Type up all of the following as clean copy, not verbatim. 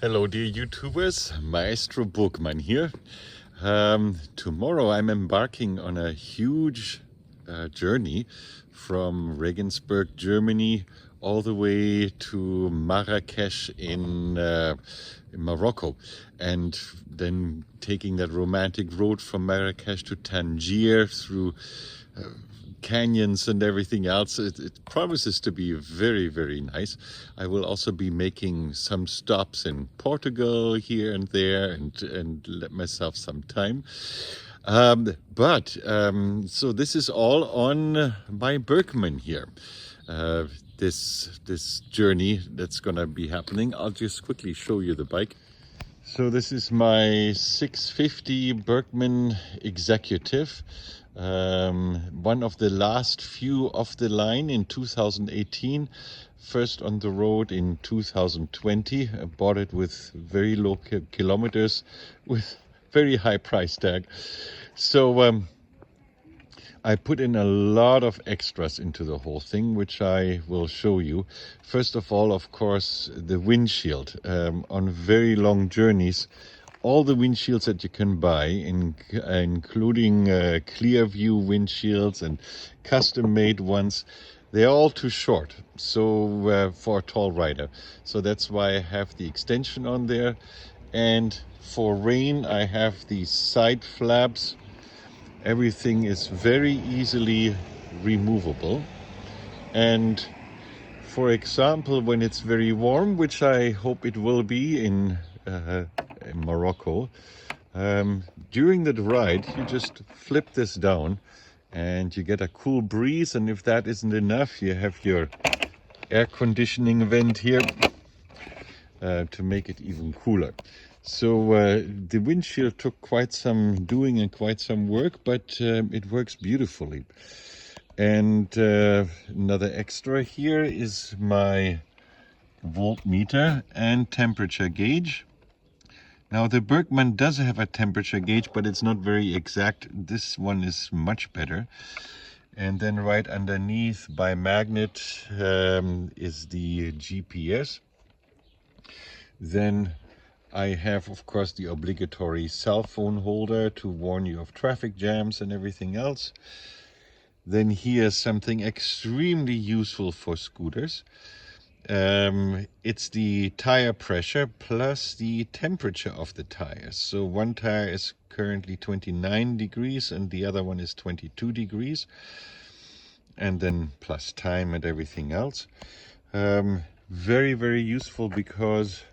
Hello dear YouTubers, Maestro Burgman here. Tomorrow I'm embarking on a huge journey from Regensburg, Germany, all the way to Marrakesh in Morocco, and then taking that romantic road from Marrakesh to Tangier through canyons and everything else. It promises to be very, very nice. I will also be making some stops in Portugal here and there and let myself some time. So this is all on my Burgman here. This journey that's gonna be happening. I'll just quickly show you the bike. So this is my 650 Burgman Executive. One of the last few off the line in 2018, first on the road in 2020. I bought it with very low kilometers with very high price tag. So I put in a lot of extras into the whole thing, which I will show you. First of all, of course, the windshield. On very long journeys, all the windshields that you can buy, including clear view windshields and custom-made ones, they're all too short. So for a tall rider. So that's why I have the extension on there. And for rain, I have these side flaps. Everything is very easily removable. And for example, when it's very warm, which I hope it will be in Morocco, during the ride you just flip this down and you get a cool breeze, and if that isn't enough, you have your air conditioning vent here to make it even cooler. So the windshield took quite some doing and quite some work, but it works beautifully. And another extra here is my voltmeter and temperature gauge. Now the Burgman does have a temperature gauge, but it's not very exact. This one is much better. And then right underneath by magnet is the GPS. Then I have, of course, the obligatory cell phone holder to warn you of traffic jams and everything else. Then here's something extremely useful for scooters. It's the tire pressure plus the temperature of the tires. So one tire is currently 29 degrees and the other one is 22 degrees. And then plus time and everything else. Very, very useful because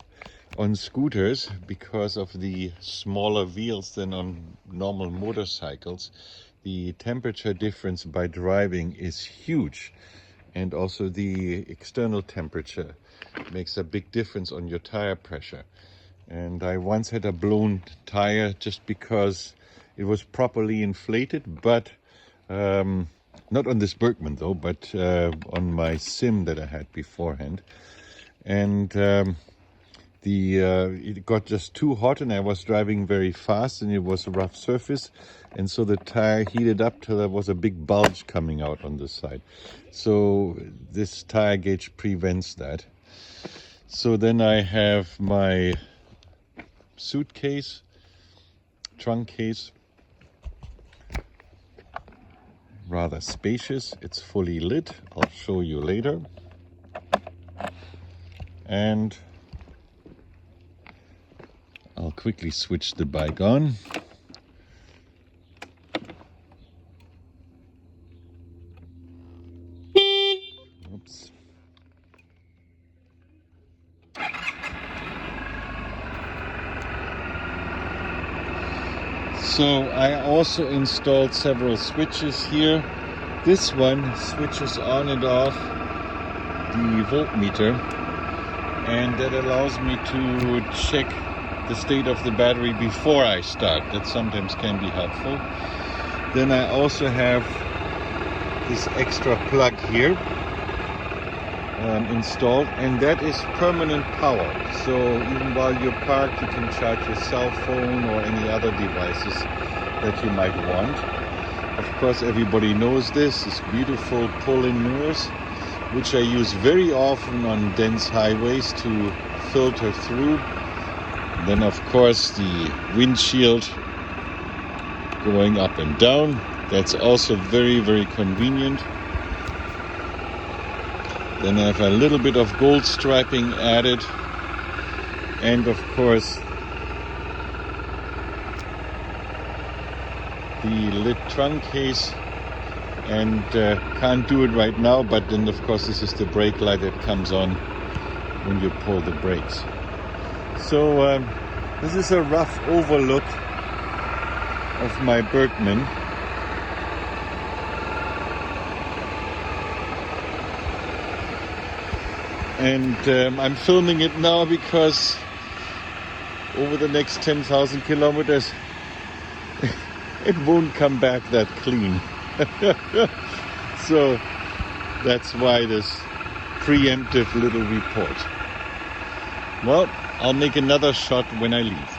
on scooters, because of the smaller wheels than on normal motorcycles, the temperature difference by driving is huge. And also the external temperature makes a big difference on your tire pressure. And I once had a blown tire just because it was properly inflated, but not on this Burgman though, but on my Sim that I had beforehand. And it got just too hot and I was driving very fast and it was a rough surface, and so the tire heated up till there was a big bulge coming out on the side. So this tire gauge prevents that. So then I have my suitcase, trunk case, rather spacious. It's fully lit. I'll show you later. And I'll quickly switch the bike on. Oops. So I also installed several switches here. This one switches on and off the voltmeter, and that allows me to check the state of the battery before I start. That sometimes can be helpful. Then I also have this extra plug here installed, and that is permanent power. So even while you're parked, you can charge your cell phone or any other devices that you might want. Of course, everybody knows this beautiful pull-in mirrors, which I use very often on dense highways to filter through Then of course the windshield going up and down. That's also very, very convenient. Then I have a little bit of gold striping added. And of course the lit trunk case. And can't do it right now, but then of course this is the brake light that comes on when you pull the brakes. So this is a rough overlook of my Burgman. And I'm filming it now because over the next 10,000 kilometers it won't come back that clean. So that's why this preemptive little report. Well, I'll make another shot when I leave.